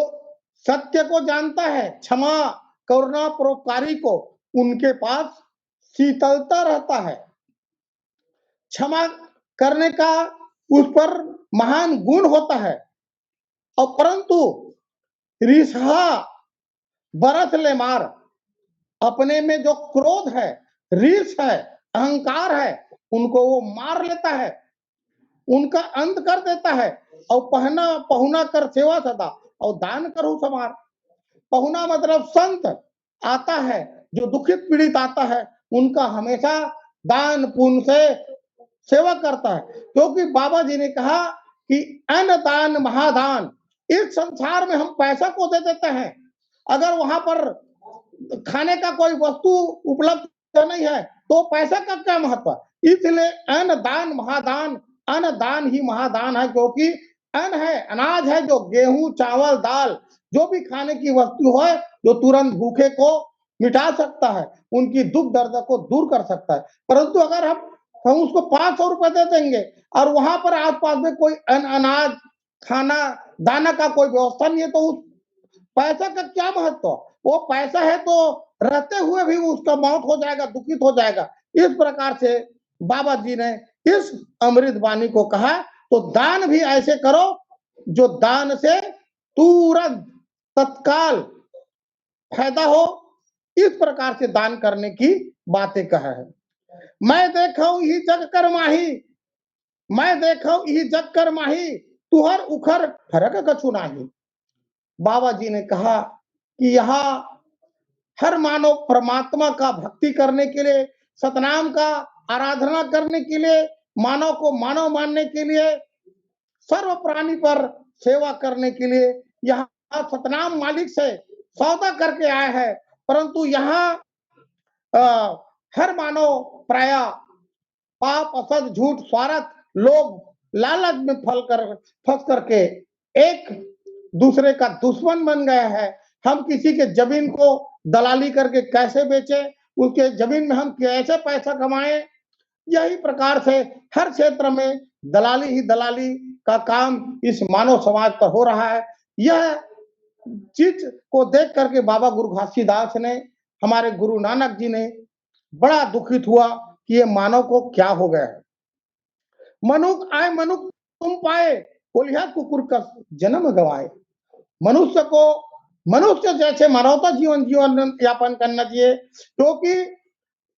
सत्य को जानता है, क्षमा, करुणा, परोपकारी को, उनके पास शीतलता रहता है। क्षमा करने का उस पर महान गुण होता है। और परंतु रिसहा बरस ले मार, अपने में जो क्रोध है, रीस है, अहंकार है, उनको वो मार लेता है, उनका अंत कर देता है। और पहुना कर सेवा सदा और दान करो समार। पहुना मतलब संत आता है, जो दुखित पीड़ित आता है, उनका हमेशा दान पुण्य से सेवा करता है। क्योंकि बाबा जी ने कहा कि अन्न दान महादान। इस संसार में हम पैसा को दे देते हैं, अगर वहां पर खाने का कोई वस्तु उपलब्ध नहीं है तो पैसा का क्या महत्व? इसलिए अन्न दान महादान, अन्न दान ही महादान है। क्योंकि अन्न है, अनाज है, जो गेहूं, चावल, दाल, जो भी खाने की वस्तु है, जो तुरंत भूखे को मिटा सकता है, उनकी दुख दर्द को दूर कर सकता है। परंतु अगर हम उसको 500 रुपए दे देंगे और वहां पर आसपास में कोई अनाज, खाना, दाना का कोई व्यवस्था नहीं है, तो उस पैसा का क्या महत्व? वो पैसा है तो रहते हुए भी उसका मौत हो जाएगा, दुखित हो जाएगा। इस प्रकार से बाबा जी ने इस अमृत वाणी को कहा, तो दान भी ऐसे करो जो दान से तुरंत तत्काल फायदा हो। इस प्रकार से दान करने की बातें कहा है। मैं देखो ही जग कर माही, मैं देखो ही जग कर माही, तुहर उखर फरक कछु नाही। बाबा जी ने कहा कि यहाँ हर मानव परमात्मा का भक्ति करने के लिए, सतनाम का आराधना करने के लिए, मानव को मानव मानने के लिए, सर्व प्राणी पर सेवा करने के लिए यहाँ सतनाम मालिक से सौदा करके आए हैं। परंतु यहाँ हर मानव प्राय पाप, असद, झूठ, स्वार्थ, लोग लालच में फंस करके एक दूसरे का दुश्मन बन गया है। हम किसी के जमीन को दलाली करके कैसे बेचे, उसके जमीन में हम कैसे पैसा कमाएं। यही प्रकार से हर क्षेत्र में दलाली ही दलाली का काम इस मानव समाज पर हो रहा है। यह चीज को देख करके बाबा गुरु घासीदास ने, हमारे गुरु नानक जी ने बड़ा दुखित हुआ कि ये मानव को क्या हो गया है। मनुख आए मनुख तुम पाए, कोलिया कुकुर का जन्म गवाए। मनुष्य को मनुष्य जैसे मानवता जीवन यापन करना चाहिए, क्योंकि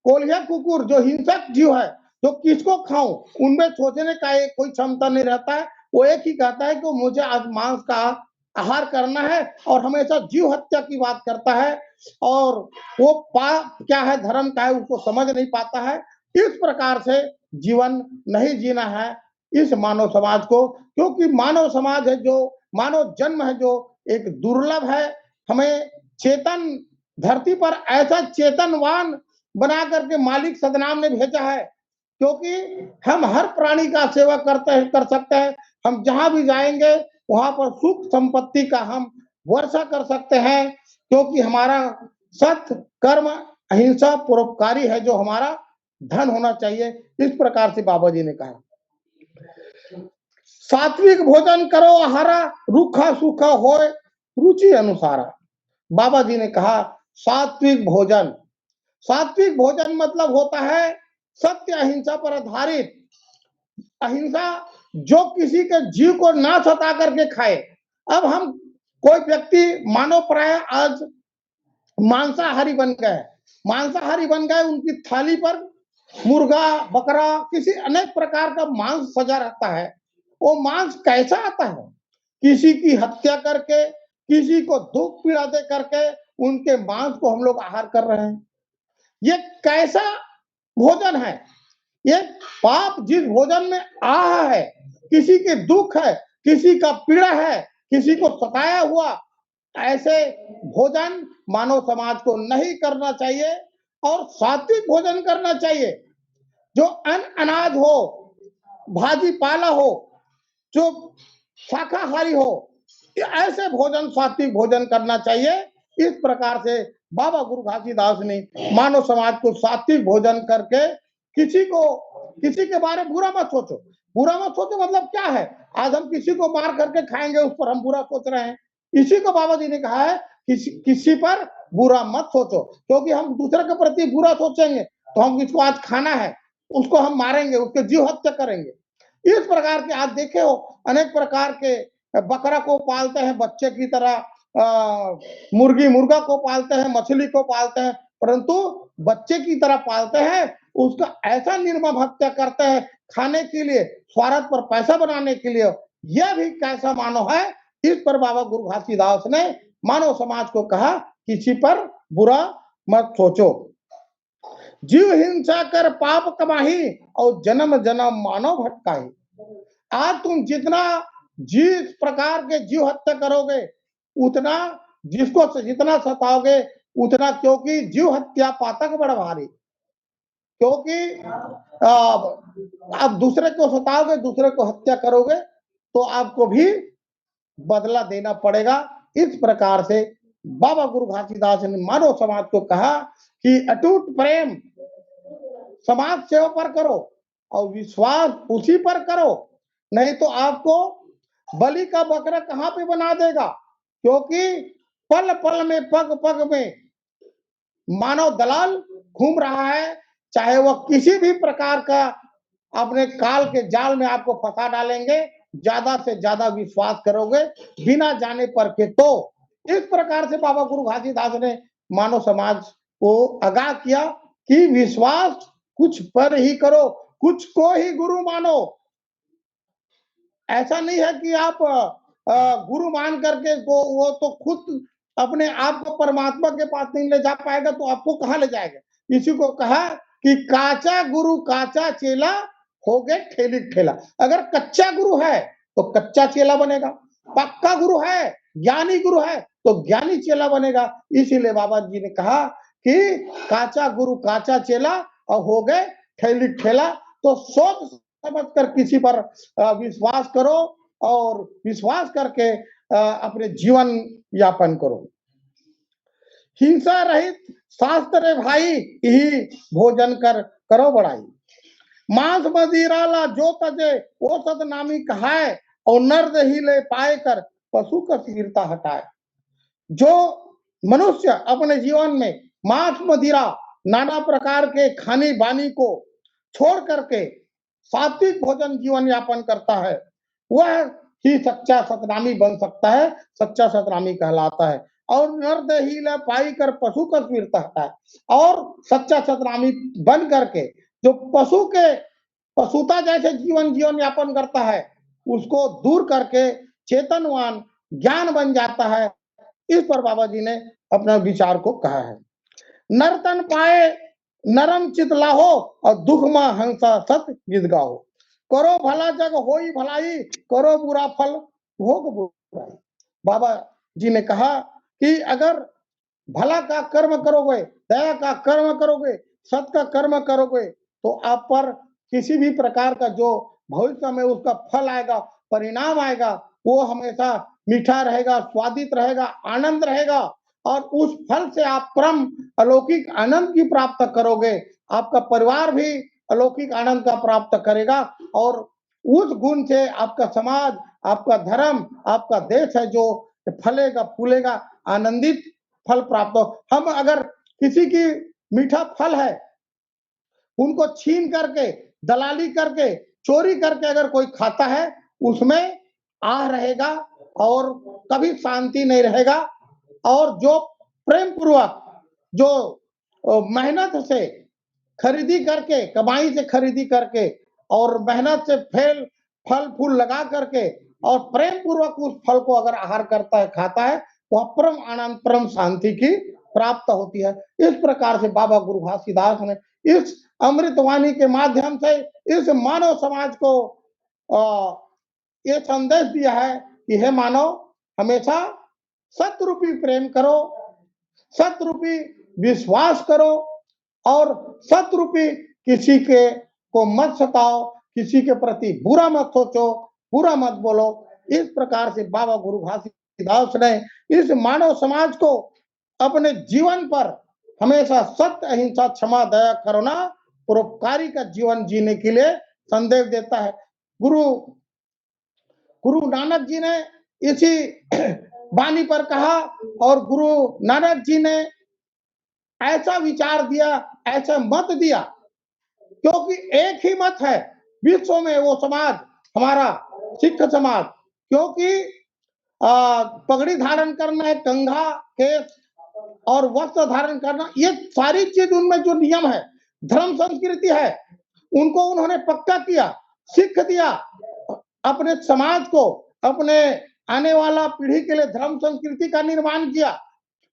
कोलिया कुकुर जो हिंसक जीव है, जो किसको खाऊं, उनमें सोचने का कोई क्षमता नहीं रहता है। वो एक ही कहता है कि मुझे आज मांस का आहार करना है, और हमेशा जीव हत्या की बात करता है, और वो पाप क्या है धर्म का है उसको समझ नहीं पाता है। इस प्रकार से जीवन नहीं जीना है इस मानव समाज को, क्योंकि मानव समाज है जो मानव जन्म है जो एक दुर्लभ है। हमें चेतन धरती पर ऐसा चेतनवान बना करके मालिक सदनाम ने भेजा है, क्योंकि हम हर प्राणी का सेवा कर सकते हैं। हम जहां भी जाएंगे वहां पर सुख संपत्ति का हम वर्षा कर सकते हैं, क्योंकि हमारा सत्य कर्म अहिंसा परोपकारी है जो हमारा धन होना चाहिए। इस प्रकार से बाबा जी ने कहा, सात्विक भोजन करो आहारा, रूखा सूखा होए रुचि अनुसारा। बाबा जी ने कहा सात्विक भोजन, सात्विक भोजन मतलब होता है सत्य अहिंसा पर आधारित अहिंसा, जो किसी के जीव को ना सता करके खाए। अब हम कोई व्यक्ति मानव प्राय आज मांसाहारी बन गए, मांसाहारी बन गए, उनकी थाली पर मुर्गा बकरा किसी अनेक प्रकार का मांस सजा रहता है। वो मांस कैसा आता है? किसी की हत्या करके, किसी को दुख पीड़ा दे करके उनके मांस को हम लोग आहार कर रहे हैं। ये कैसा भोजन है? ये पाप जिस भोजन में आहा है, किसी के दुख है, किसी का पीड़ा है, किसी को सताया हुआ, ऐसे भोजन मानव समाज को नहीं करना चाहिए, और सात्विक भोजन करना चाहिए। जो अनाज हो, भाजी पाला हो, जो शाकाहारी हो, ऐसे भोजन सात्विक भोजन करना चाहिए। इस प्रकार से बाबा गुरु घासीदास ने मानव समाज को सात्विक भोजन करके, किसी के बारे में बुरा मत सोचो। बुरा मत सोचो मतलब क्या है? आज हम किसी को मार करके खाएंगे, उस पर हम बुरा सोच रहे हैं। इसी को बाबा जी ने कहा है किसी पर बुरा मत सोचो, क्योंकि हम दूसरे के प्रति बुरा सोचेंगे तो हम इसको आज खाना है, उसको हम मारेंगे, उसके जीव हत्या करेंगे। इस प्रकार के आज देखे हो अनेक प्रकार के बकरा को पालते हैं बच्चे की तरह, मुर्गी मुर्गा को पालते हैं, मछली को पालते हैं, परंतु बच्चे की तरह पालते हैं, उसका ऐसा निर्मम हत्या करते हैं खाने के लिए, स्वार्थ पर पैसा बनाने के लिए। यह भी कैसा मानव है? इस पर बाबा गुरु घासीदास ने मानव समाज को कहा किसी पर बुरा मत सोचो। जीव हिंसा कर पाप कमाही, और जन्म जन्म मानव भटकाही। आज तुम जितना जिस प्रकार के जीव हत्या करोगे, उतना जिसको जितना सताओगे उतना, क्योंकि जीव हत्या पातक बड़ भारी, क्योंकि आप दूसरे को सताओगे, दूसरे को हत्या करोगे तो आपको भी बदला देना पड़ेगा। इस प्रकार से बाबा गुरु घासीदास ने मानव समाज को कहा कि अटूट प्रेम समाज सेवा पर करो और विश्वास उसी पर करो, नहीं तो आपको बलि का बकरा कहां पे बना देगा। क्योंकि पल पल में पग पग में मानव दलाल घूम रहा है, चाहे वह किसी भी प्रकार का अपने काल के जाल में आपको फंसा डालेंगे। ज्यादा से ज्यादा विश्वास करोगे बिना जाने पर के। तो इस प्रकार से बाबा गुरु घासीदास ने मानव समाज को आगाह किया कि विश्वास कुछ पर ही करो, कुछ को ही गुरु मानो। ऐसा नहीं है कि आप गुरु मान करके वो तो खुद अपने आप को परमात्मा के पास नहीं ले जा पाएगा, तो आपको कहां ले जाएगा। इसी को कहा कि काचा गुरु काचा चेला हो गए ठेली ठेला। अगर कच्चा गुरु है तो कच्चा चेला बनेगा, पक्का गुरु है, ज्ञानी गुरु है तो ज्ञानी चेला बनेगा। इसीलिए बाबा जी ने कहा कि काचा गुरु काचा चेला और हो गए ठेली ठेला। तो सोच समझ कर किसी पर विश्वास करो और विश्वास करके अपने जीवन यापन करो। हिंसा रहित शास्त्र भाई यही भोजन कर करो बड़ाई। मांस मदिराला जो तजे वो सतनामी कहाए और नर दही ले पाए कर पशु का वीरता हटाए। जो मनुष्य अपने जीवन में मांस मदिरा नाना प्रकार के खाने बानी को छोड़ करके सात्विक भोजन जीवन यापन करता है, वह ही सच्चा सतनामी बन सकता है, सच्चा सतनामी कहलाता है। और नर दही ले पाई कर पशु का वीरता हटाए, और सच्चा सतनामी बन करके जो पशुता जैसे जीवन यापन करता है उसको दूर करके चेतनवान ज्ञान बन जाता है। इस पर बाबा जी ने अपना विचार को कहा है। नर्तन पाए नरम चित लाहो और दुख मा हंसा सत गीत गाओ। करो भला जग होई भलाई, करो बुरा फल भोग बुराई। बाबा जी ने कहा कि अगर भला का कर्म करोगे, दया का कर्म करोगे, सत का कर्म करोगे तो आप पर किसी भी प्रकार का जो भविष्य में उसका फल आएगा, परिणाम आएगा, वो हमेशा मीठा रहेगा, स्वादिष्ट रहेगा, आनंद रहेगा। और उस फल से आप परम अलौकिक आनंद की प्राप्त करोगे। आपका परिवार भी अलौकिक आनंद का प्राप्त करेगा और उस गुण से आपका समाज, आपका धर्म, आपका देश है जो फलेगा फूलेगा, आनंदित फल प्राप्त हो। हम अगर किसी की मीठा फल है उनको छीन करके, दलाली करके, चोरी करके अगर कोई खाता है उसमें आह रहेगा और कभी शांति नहीं रहेगा। और जो प्रेम पूर्वक जो मेहनत से खरीदी करके, कमाई से खरीदी करके और मेहनत से फल फूल लगा करके और प्रेम पूर्वक उस फल को अगर आहार करता है, खाता है, वह परम आनंद, परम शांति की प्राप्त होती है। इस प्रकार से बाबा गुरु घासीदास ने इस अमृतवाणी के माध्यम से इस मानव समाज को ये संदेश दिया है कि हे मानव, हमेशा सतरूपी प्रेम करो, सतरूपी विश्वास करो और सतरूपी किसी के को मत सताओ, किसी के प्रति बुरा मत सोचो, बुरा मत बोलो। इस प्रकार से बाबा गुरु घासीदास ने इस मानव समाज को अपने जीवन पर हमेशा सत्य, अहिंसा, क्षमा, दया, करुणा, परोपकारी का जीवन जीने के लिए संदेश देता है। गुरु नानक जी ने इसी वाणी पर कहा और गुरु नानक जी ने ऐसा विचार दिया, ऐसा मत दिया, क्योंकि एक ही मत है विश्व में, वो समाज हमारा सिख समाज। क्योंकि पगड़ी धारण करना, कंघा, केस और वस्त्र धारण करना, ये सारी चीज उनमें जो नियम है, धर्म संस्कृति है, उनको उन्होंने पक्का किया, सीख दिया अपने समाज को, अपने आने वाला पीढ़ी के लिए धर्म संस्कृति का निर्माण किया।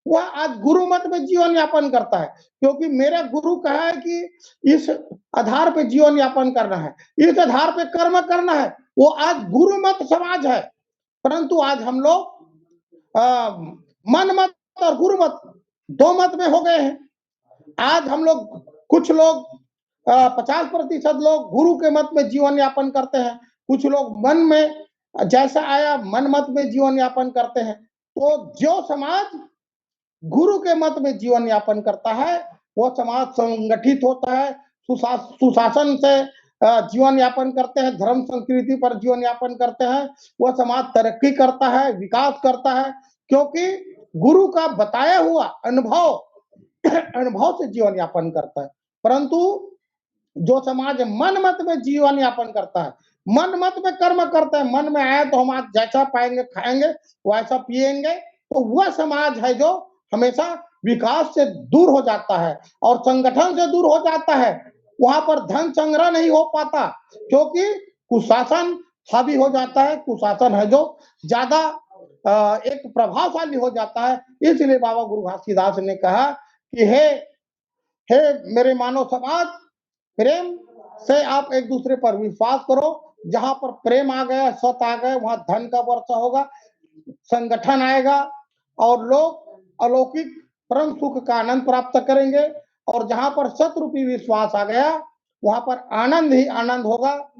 वह आज गुरु मत में जीवन यापन करता है, क्योंकि मेरा गुरु कहा है कि इस आधार पे जीवन यापन करना है, इस आधार पे कर्म करना है। वो आज गुरु मत समाज है। परंतु आज हम लोग मन मत और गुरु मत दो मत में हो गए हैं। आज हम लोग, कुछ लोग 50% लोग गुरु के मत में जीवन यापन करते हैं, कुछ लोग मन में जैसा आया मन मत में जीवन यापन करते हैं। तो जो समाज गुरु के मत में जीवन यापन करता है वो समाज संगठित होता है, सुशासन से जीवन यापन करते हैं, धर्म संस्कृति पर जीवन यापन करते हैं, वह समाज तरक्की करता है, विकास करता है, क्योंकि गुरु का बताया हुआ अनुभव से जीवन यापन करता है। परंतु जो समाज मन मत में जीवन यापन करता है, मन मत में कर्म करता है, मन में आया तो हम आज जैसा पाएंगे खाएंगे, वैसा पिएंगे, तो वह समाज है जो हमेशा विकास से दूर हो जाता है और संगठन से दूर हो जाता है। वहां पर धन संग्रह नहीं हो पाता, क्योंकि कुशासन हावी हो जाता है। कुशासन है जो ज्यादा एक प्रभावशाली हो जाता है। इसलिए बाबा गुरु घासीदास ने कहा कि हे मेरे मानव समाज, प्रेम से आप एक दूसरे पर विश्वास करो। जहां पर प्रेम आ गया, सत आ गए, वहां धन का वर्षा होगा, संगठन आएगा और लोग अलौकिक परम सुख का आनंद प्राप्त करेंगे। और जहां पर सतरूपी विश्वास आ गया, वहां पर आनंद ही आनंद होगा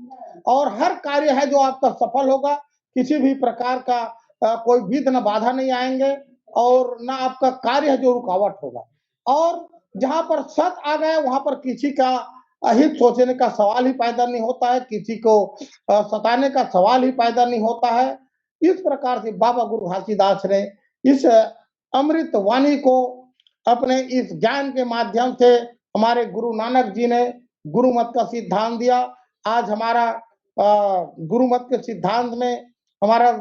और हर कार्य है जो आपका सफल होगा। किसी भी प्रकार का कोई विघ्न बाधा नहीं आएंगे और ना आपका कार्य है जो रुकावट होगा। और जहाँ पर सत आ गया वहाँ पर किसी का अहित सोचने का सवाल ही पैदा नहीं होता है, किसी को सताने का सवाल ही पैदा नहीं होता है। इस प्रकार से बाबा गुरु घासीदास ने इस अमृत वाणी को अपने इस ज्ञान के माध्यम से हमारे गुरु नानक जी ने गुरुमत का सिद्धांत दिया। आज हमारा गुरुमत के सिद्धांत में हमारा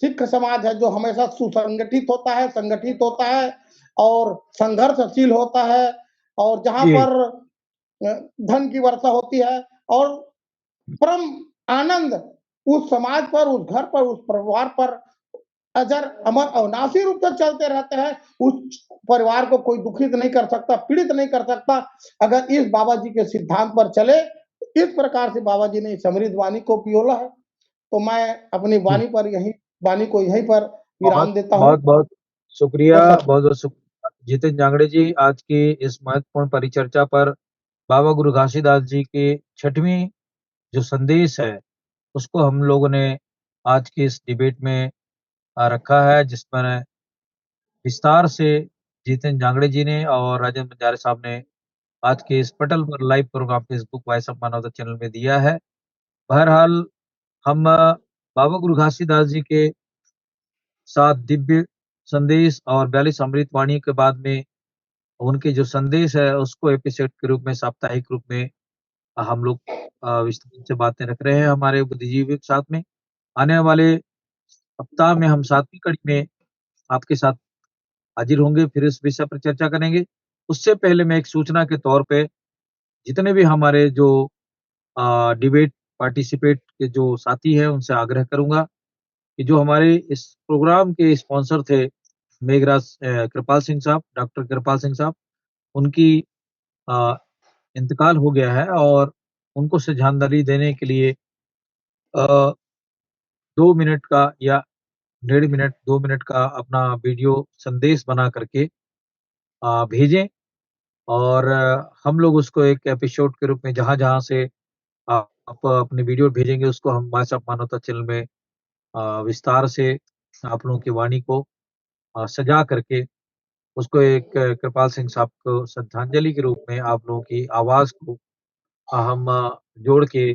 सिख समाज है जो हमेशा सुसंगठित होता है, संगठित होता है और संघर्षशील होता है, और जहाँ जी। पर धन की वर्षा होती है और परम आनंद उस समाज पर, उस घर पर, उस परिवार पर अजर अमर अविनाशी रूप से चलते रहते हैं। उस परिवार को कोई दुखित नहीं कर सकता, पीड़ित नहीं कर सकता अगर इस बाबा जी के सिद्धांत पर चले। इस प्रकार से बाबा जी ने इस अमृत वाणी को पियोला है। तो मैं अपनी वाणी को यहीं पर विराम बहुत देता हूँ। बहुत बहुत शुक्रिया, बस बहुत बहुत शुक्रिया जितेंद्र जांगड़े जी, आज की इस महत्वपूर्ण परिचर्चा पर। बाबा गुरु घासीदास जी के 6वीं जो संदेश है उसको हम लोगों ने आज की इस डिबेट में रखा है, जिसमें विस्तार से जितेंद्र जांगड़े जी ने और राजेंद्र बंजारे साहब ने आज के इस पटल पर live programme Facebook Voice of Manavta channel में दिया है। बहरहाल हम बाबा गुरु घासीदास जी के साथ दिव्य संदेश और 42 अमृत वाणी के बाद में उनके जो संदेश है उसको एपिसोड के रूप में, साप्ताहिक रूप में हम लोग विस्तार से बातें रख रहे हैं हमारे बुद्धिजीवी के साथ में। आने वाले सप्ताह में हम 7वीं कड़ी में आपके साथ हाजिर होंगे, फिर इस विषय पर चर्चा करेंगे। उससे पहले मैं एक सूचना के तौर पे जितने भी हमारे जो डिबेट पार्टिसिपेट के जो साथी हैं उनसे आग्रह करूँगा कि जो हमारे इस प्रोग्राम के स्पॉन्सर थे मेघराज कृपाल सिंह साहब, डॉक्टर कृपाल सिंह साहब, उनकी अ, इंतकाल हो गया है और उनको श्रद्धांजलि देने के लिए 2 मिनट का या 1.5 मिनट 2 मिनट का अपना वीडियो संदेश बना करके भेजें और हम लोग उसको एक एपिसोड के रूप में जहाँ-जहाँ से आप अपनी वीडियो भेजेंगे उसको हम वॉइस ऑफ मानवता चैनल में विस्तार से आप लोगों की वाणी को सजा करके उसको एक कृपाल सिंह साहब को श्रद्धांजलि के रूप में आप लोगों की आवाज़ को हम जोड़ के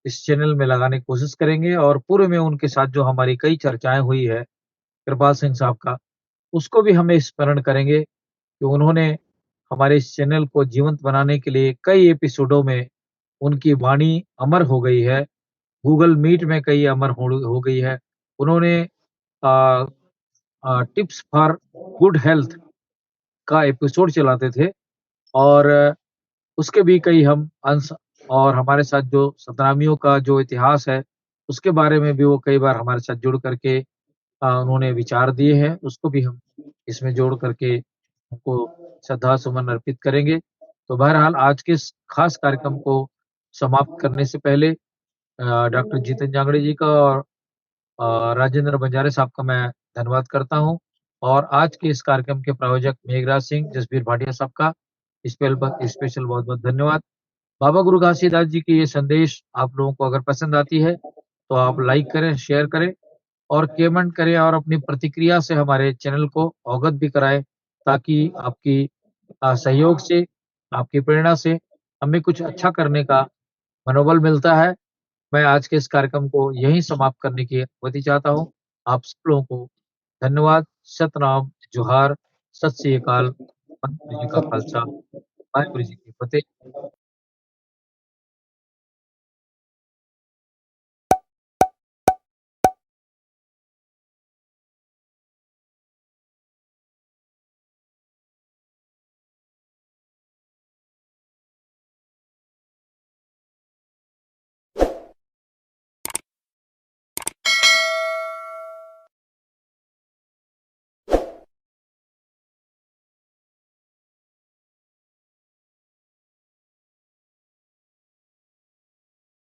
इस चैनल में लगाने की कोशिश करेंगे और पूर्व में उनके साथ जो हमारी कई चर्चाएँ हुई है, कृपाल सिंह साहब का, उसको भी हम स्मरण करेंगे कि उन्होंने हमारे इस चैनल को जीवंत बनाने के लिए कई एपिसोडों में उनकी वाणी अमर हो गई है। गूगल मीट में कई अमर हो गई है। उन्होंने अ टिप्स फॉर गुड हेल्थ का एपिसोड चलाते थे और उसके भी कई हम अंश और हमारे साथ जो सतनामियों का जो इतिहास है, उसके बारे में भी वो कई बार हमारे साथ जुड़ करके उन्होंने विचार दिए हैं, उसको भी हम इसमें जोड़ करके उनको श्रद्धा-सुमन अर्पित करेंगे। तो बहरहाल आज के इस खास कार्यक्रम को समाप्त करने से पहले डॉक्टर जितेंद्र जांगड़े जी का और राजेंद्र बंजारे साहब का मैं धन्यवाद करता हूँ और आज के इस कार्यक्रम के प्रायोजक मेघराज सिंह, जसबीर भाटिया साहब का स्पेशल बहुत-बहुत धन्यवाद। बाबा गुरु घासीदास जी के ये संदेश आप लोगों को अगर पसंद आती है, तो आप लाइक करें, शेयर करें और कमेंट करें और अपनी प्रतिक्रिया से हमारे चैनल को अवगत भी कराएँ, ताकि आपकी सहयोग से, आपकी प्रेरणा से हमें कुछ अच्छा करने का मनोबल मिलता है। मैं आज के इस कार्यक्रम को यहीं समाप्त करने की अनुमति चाहता हूँ। आप सब लोगों को धन्यवाद, सतनाम, जोहार, सत श्री अकाल, वाहेगुरु जी का खालसा, वाहेगुरु जी की फतेह।